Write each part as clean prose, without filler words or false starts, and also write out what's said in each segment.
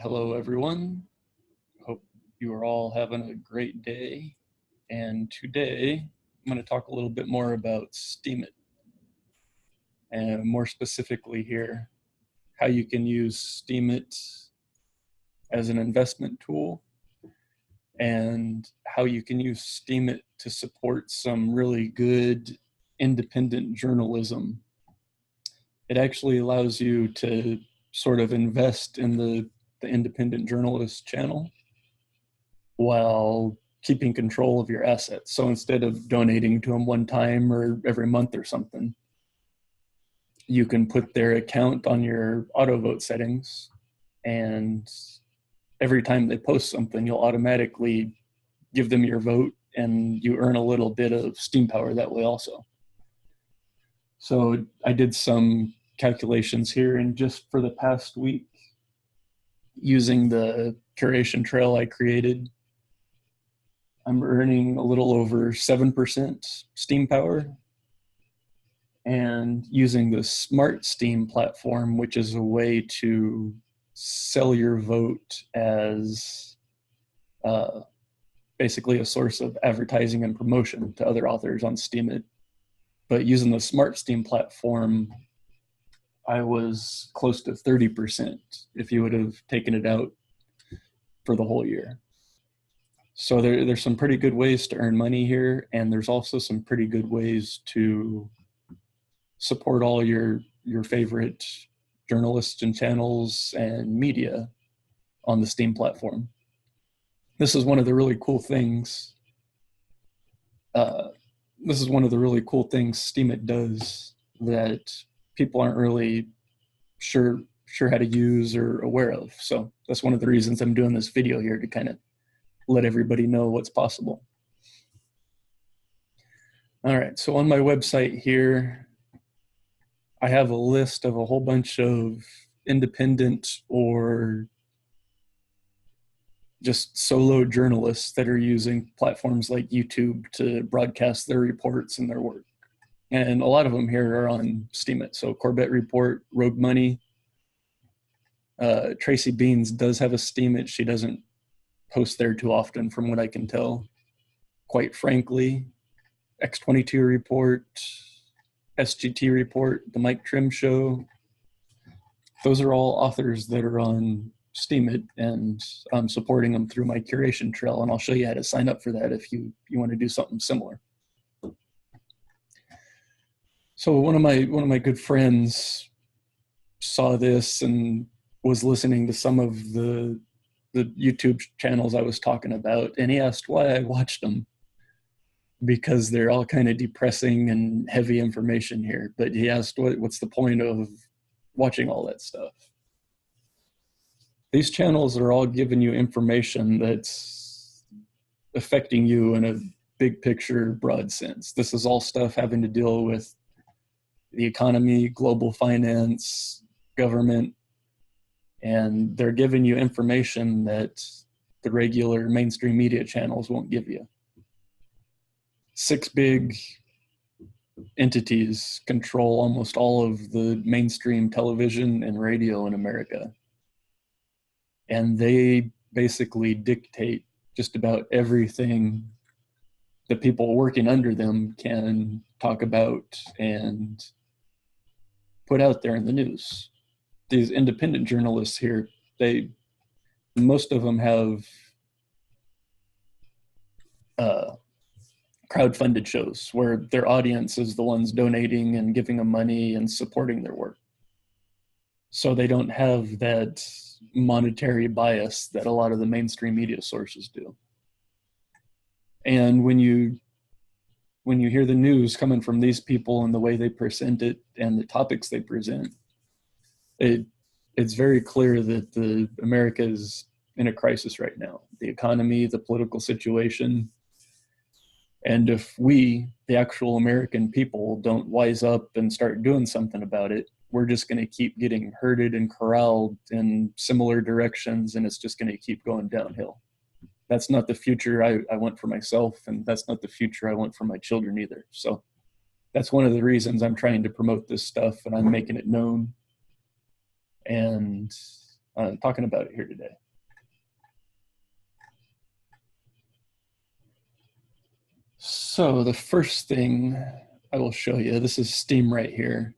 Hello, everyone. Hope you are all having a great day. And today, I'm going to talk a little bit more about Steemit, and more specifically here, how you can use Steemit as an investment tool, and how you can use Steemit to support some really good independent journalism. It actually allows you to sort of invest in the independent journalist channel while keeping control of your assets. So instead of donating to them one time or every month or something, you can put their account on your auto vote settings, and every time they post something, you'll automatically give them your vote, and you earn a little bit of Steam power that way also. So I did some calculations here, and just for the past week, using the curation trail I created, I'm earning a little over 7% Steam power. And using the Smart Steam platform, which is a way to sell your vote as basically a source of advertising and promotion to other authors on Steemit. But using the Smart Steam platform, I was close to 30% if you would have taken it out for the whole year. So there's some pretty good ways to earn money here, and there's also some pretty good ways to support all your favorite journalists and channels and media on the Steam platform. This is one of the really cool things. Steemit does that people aren't really sure how to use or aware of. So that's one of the reasons I'm doing this video here, to kind of let everybody know what's possible. All right, so on my website here, I have a list of a whole bunch of independent or just solo journalists that are using platforms like YouTube to broadcast their reports and their work. And a lot of them here are on Steemit. So Corbett Report, Rogue Money. Tracy Beans does have a Steemit. She doesn't post there too often from what I can tell. Quite frankly, X22 Report, SGT Report, The Mike Trim Show. Those are all authors that are on Steemit, and I'm supporting them through my curation trail, and I'll show you how to sign up for that if you want to do something similar. So one of my good friends saw this and was listening to some of the YouTube channels I was talking about, and he asked why I watched them, because they're all kind of depressing and heavy information here. But he asked, what's the point of watching all that stuff? These channels are all giving you information that's affecting you in a big picture, broad sense. This is all stuff having to deal with the economy, global finance, government, and they're giving you information that the regular mainstream media channels won't give you. 6 big entities control almost all of the mainstream television and radio in America. And they basically dictate just about everything that people working under them can talk about and put out there in the news. These independent journalists here, most of them have crowdfunded shows where their audience is the ones donating and giving them money and supporting their work. So they don't have that monetary bias that a lot of the mainstream media sources do. And when you hear the news coming from these people and the way they present it and the topics they present, it's very clear that America is in a crisis right now. The economy, the political situation. And if we, the actual American people, don't wise up and start doing something about it, we're just going to keep getting herded and corralled in similar directions, and it's just going to keep going downhill. That's not the future I want for myself, and that's not the future I want for my children either. So that's one of the reasons I'm trying to promote this stuff, and I'm making it known. And talking about it here today. So the first thing I will show you, this is Steem right here.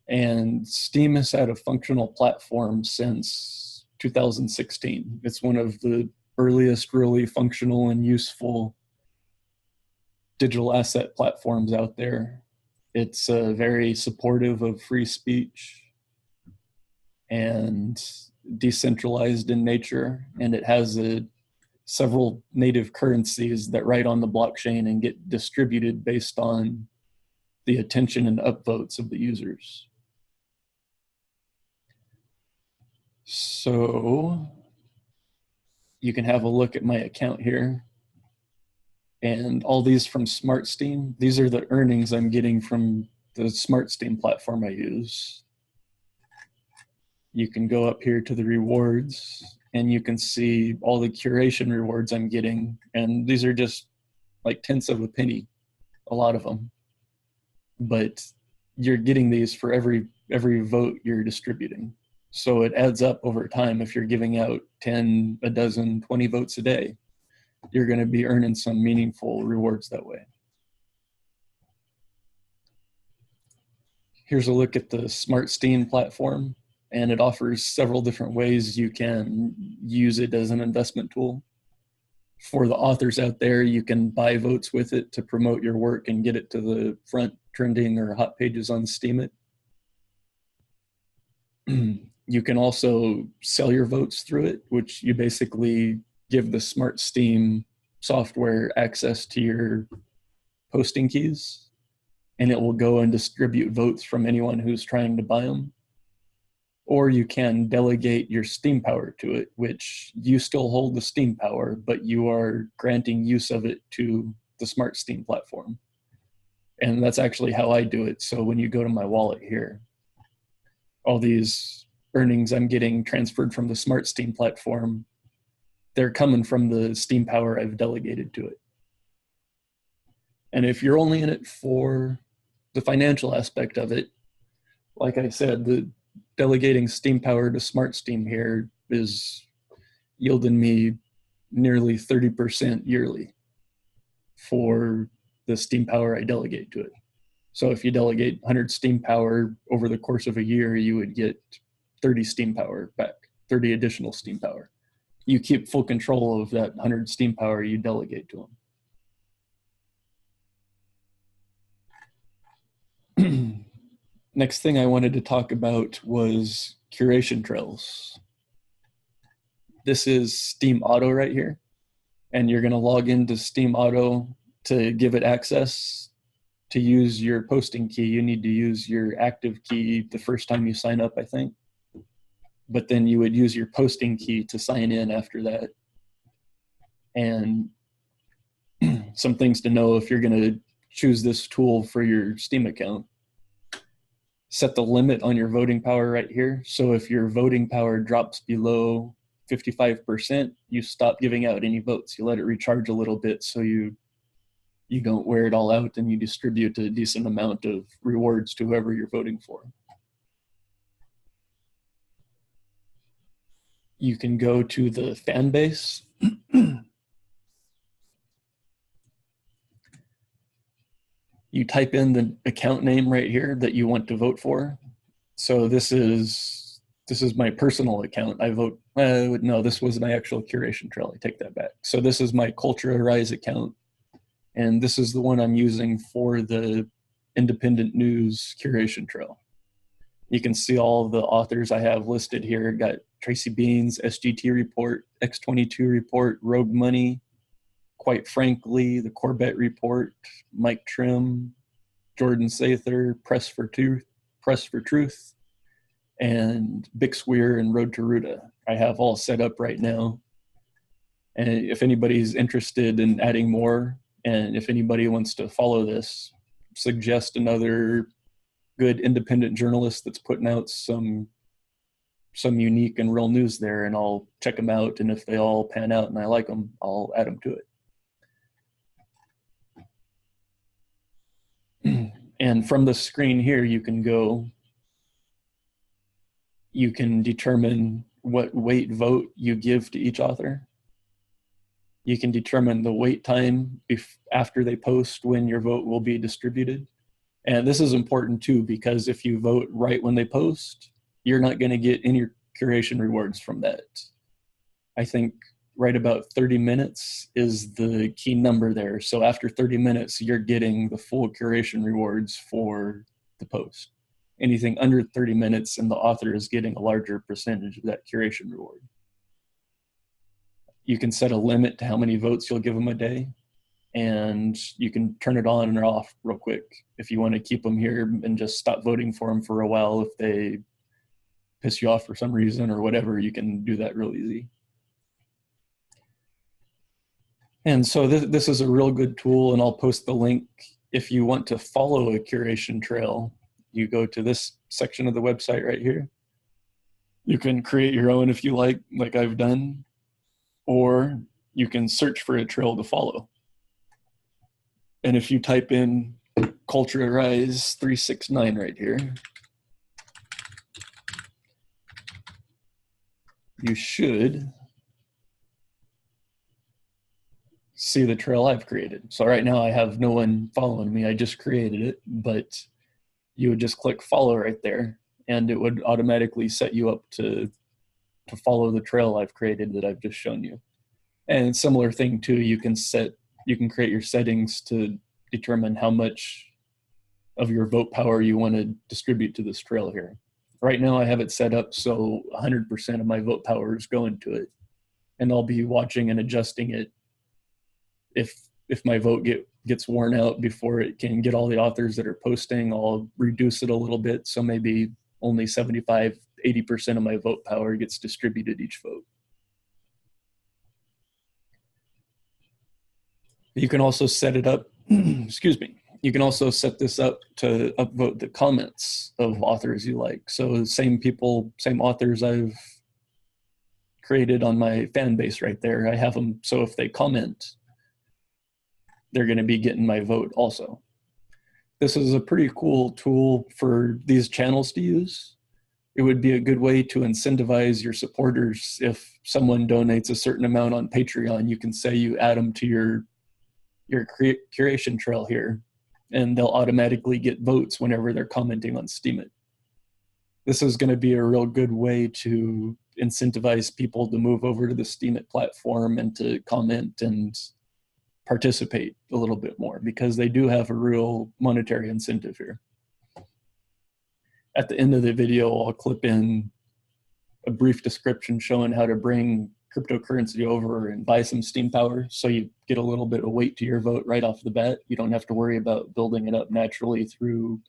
And Steem has had a functional platform since 2016. It's one of the earliest really functional and useful digital asset platforms out there. It's very supportive of free speech and decentralized in nature, and it has several native currencies that write on the blockchain and get distributed based on the attention and upvotes of the users. So you can have a look at my account here, and all these from SmartSteem. These are the earnings I'm getting from the SmartSteem platform I use. You can go up here to the rewards and you can see all the curation rewards I'm getting. And these are just like tenths of a penny, a lot of them. But you're getting these for every vote you're distributing. So it adds up over time. If you're giving out 10, a dozen, 20 votes a day, you're going to be earning some meaningful rewards that way. Here's a look at the SmartSteem platform, and it offers several different ways you can use it as an investment tool. For the authors out there, you can buy votes with it to promote your work and get it to the front trending or hot pages on Steemit. You can also sell your votes through it, which you basically give the SmartSteem software access to your posting keys, and it will go and distribute votes from anyone who's trying to buy them. Or you can delegate your Steem power to it, which you still hold the Steem power, but you are granting use of it to the SmartSteem platform. And that's actually how I do it. So when you go to my wallet here, all these earnings I'm getting transferred from the SmartSteem platform, they're coming from the Steem power I've delegated to it. And if you're only in it for the financial aspect of it, like I said, the delegating Steem power to SmartSteem here is yielding me nearly 30% yearly for the Steem power I delegate to it. So if you delegate 100 Steem power over the course of a year, you would get 30 Steem power back, 30 additional Steem power. You keep full control of that 100 Steem power you delegate to them. Next thing I wanted to talk about was curation trails. This is Steem Auto right here, and you're going to log into Steem Auto to give it access. To use your posting key, you need to use your active key the first time you sign up, I think. But then you would use your posting key to sign in after that. And some things to know if you're going to choose this tool for your Steem account. Set the limit on your voting power right here. So if your voting power drops below 55%, you stop giving out any votes. You let it recharge a little bit so you don't wear it all out, and you distribute a decent amount of rewards to whoever you're voting for. You can go to the fan base. You type in the account name right here that you want to vote for. So this is my personal account. I vote, no, this was my actual curation trail. I take that back. So this is my Culture Rise account. And this is the one I'm using for the independent news curation trail. You can see all the authors I have listed here. Got Tracy Beans, SGT Report, X22 Report, Rogue Money, Quite Frankly, The Corbett Report, Mike Trim, Jordan Sather, Press for Truth, and Bix Weir and Road to Ruta. I have all set up right now. And if anybody's interested in adding more, and if anybody wants to follow this, suggest another good independent journalist that's putting out some unique and real news there, and I'll check them out. And if they all pan out and I like them, I'll add them to it. And from the screen here, you can go You can determine what wait vote you give to each author. You can determine the wait time after they post when your vote will be distributed. And this is important too, because if you vote right when they post, you're not going to get any curation rewards from that. I think right about 30 minutes is the key number there. So after 30 minutes, you're getting the full curation rewards for the post. Anything under 30 minutes and the author is getting a larger percentage of that curation reward. You can set a limit to how many votes you'll give them a day, and you can turn it on and off real quick if you want to keep them here and just stop voting for them for a while. If they piss you off for some reason or whatever, you can do that real easy. And so this is a real good tool, and I'll post the link. If you want to follow a curation trail, you go to this section of the website right here. You can create your own if you like I've done, or you can search for a trail to follow. And if you type in Culture Rise 369 right here, you should see the trail I've created. So right now I have no one following me. I just created it, but you would just click follow right there, and it would automatically set you up to follow the trail I've created that I've just shown you. And similar thing too, you can create your settings to determine how much of your vote power you want to distribute to this trail here. Right now I have it set up so 100% of my vote power is going to it, and I'll be watching and adjusting it. If my vote gets worn out before it can get all the authors that are posting, I'll reduce it a little bit, so maybe only 75–80% of my vote power gets distributed each vote. You can also set it up, excuse me, you can also set this up to upvote the comments of authors you like. So same authors I've created on my fan base right there, I have them so if they comment, they're going to be getting my vote also. This is a pretty cool tool for these channels to use. It would be a good way to incentivize your supporters. If someone donates a certain amount on Patreon, you can say you add them to your curation trail here, and they'll automatically get votes whenever they're commenting on Steemit. This is going to be a real good way to incentivize people to move over to the Steemit platform and to comment and participate a little bit more, because they do have a real monetary incentive here. At the end of the video, I'll clip in a brief description showing how to bring cryptocurrency over and buy some Steem power, so you get a little bit of weight to your vote right off the bat. You don't have to worry about building it up naturally through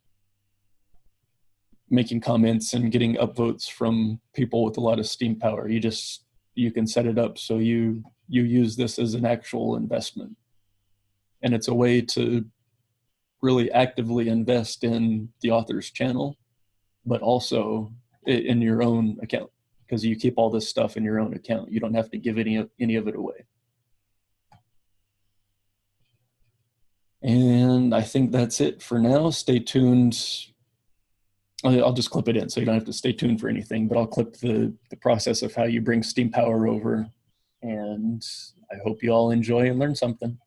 making comments and getting upvotes from people with a lot of Steem power. You can set it up so you use this as an actual investment. And it's a way to really actively invest in the author's channel, but also in your own account, because you keep all this stuff in your own account. You don't have to give any of it away. And I think that's it for now. Stay tuned. I'll just clip it in, so you don't have to stay tuned for anything, but I'll clip the process of how you bring Steem power over. And I hope you all enjoy and learn something.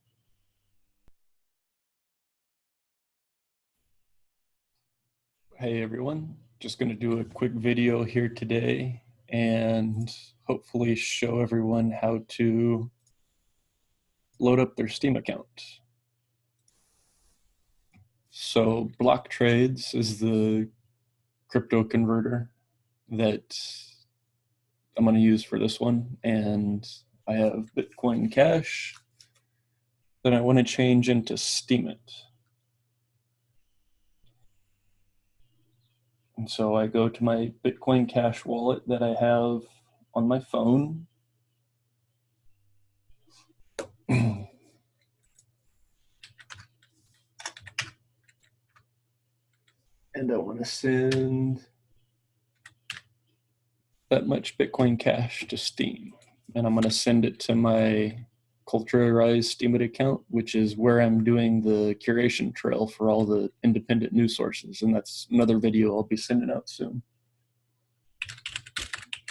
Hey everyone, just going to do a quick video here today and hopefully show everyone how to load up their Steem account. So Block Trades is the crypto converter that I'm going to use for this one, and I have Bitcoin Cash that I want to change into Steemit. And so I go to my Bitcoin Cash wallet that I have on my phone. And I want to send that much Bitcoin Cash to Steem. And I'm going to send it to my Culture Rise Steemit account, which is where I'm doing the curation trail for all the independent news sources. And that's another video I'll be sending out soon.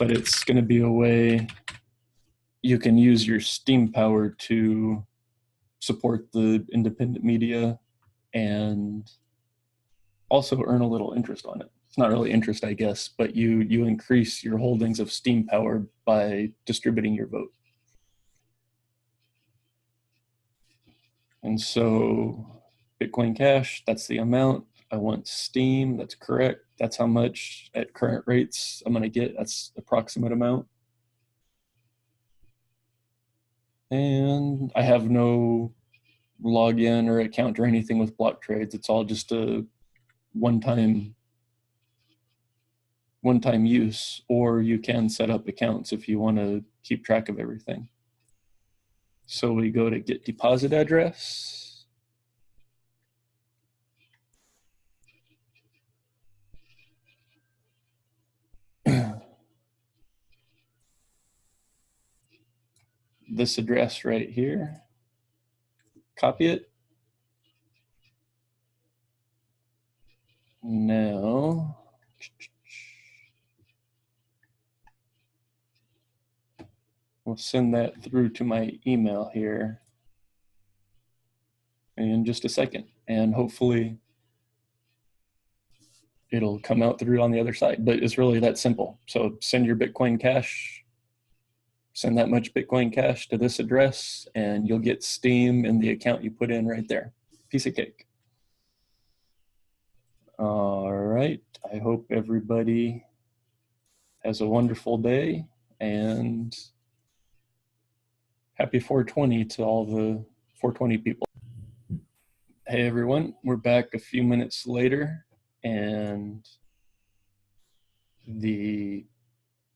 but it's going to be a way you can use your Steam power to support the independent media and also earn a little interest on it. It's not really interest, I guess, but you increase your holdings of Steam power by distributing your vote. And so Bitcoin Cash, that's the amount. I want Steam, that's correct. That's how much at current rates I'm going to get. That's the approximate amount. And I have no login or account or anything with block trades. It's all just a one-time use, or you can set up accounts if you want to keep track of everything. So we go to get deposit address. This address right here. Copy it. Now, we'll send that through to my email here in just a second, and hopefully it'll come out through on the other side, but it's really that simple. So send your Bitcoin Cash, send that much Bitcoin Cash to this address, and you'll get Steam in the account you put in right there. Piece of cake. All right, I hope everybody has a wonderful day, and happy 420 to all the 420 people. Hey everyone, we're back a few minutes later, and the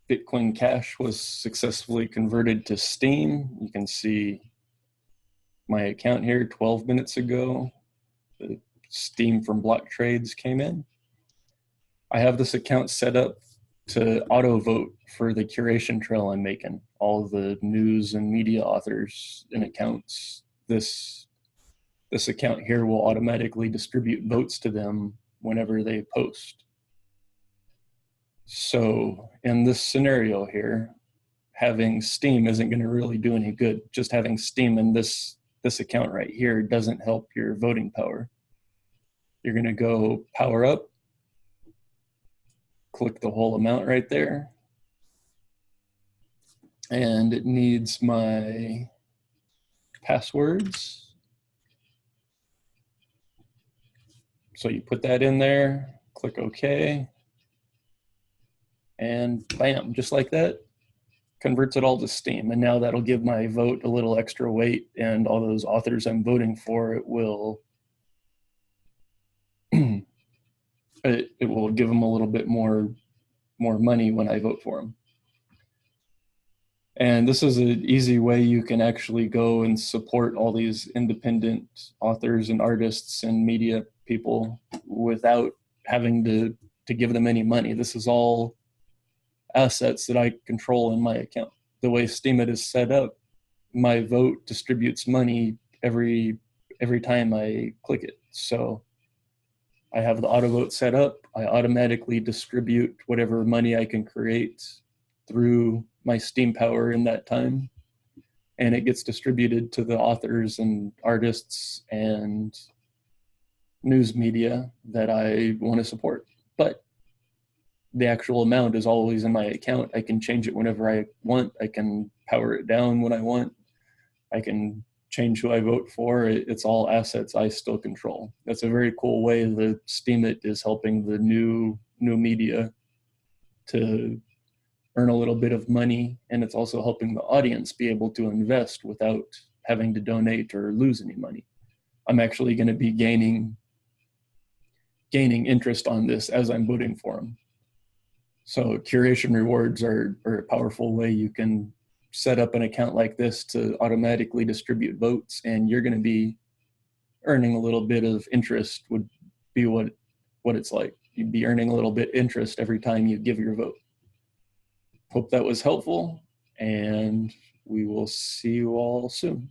Bitcoin Cash was successfully converted to Steam. You can see my account here 12 minutes ago. The Steam from block trades came in. I have this account set up to auto vote for the curation trail I'm making. All the news and media authors and accounts, this account here will automatically distribute votes to them whenever they post. So in this scenario here, having Steam isn't going to really do any good. Just having Steam in this account right here doesn't help your voting power. You're going to go power up, click the whole amount right there, and it needs my passwords. So you put that in there, click OK, and bam, just like that, converts it all to Steam. And now that'll give my vote a little extra weight, and all those authors I'm voting for, it will it will give them a little bit more money when I vote for them. And this is an easy way you can actually go and support all these independent authors and artists and media people without having to give them any money. This is all assets that I control in my account. The way Steemit is set up, my vote distributes money every time I click it. So I have the auto vote set up. I automatically distribute whatever money I can create through my Steam power in that time, and it gets distributed to the authors and artists and news media that I want to support. But the actual amount is always in my account. I can change it whenever I want. I can power it down when I want. I can change who I vote for. It's all assets I still control. That's a very cool way that Steemit is helping the new media to earn a little bit of money, and it's also helping the audience be able to invest without having to donate or lose any money. I'm actually going to be gaining interest on this as I'm voting for them. So curation rewards are a powerful way you can set up an account like this to automatically distribute votes, and you're going to be earning a little bit of interest would be what it's like. You'd be earning a little bit interest every time you give your vote. Hope that was helpful, and we will see you all soon.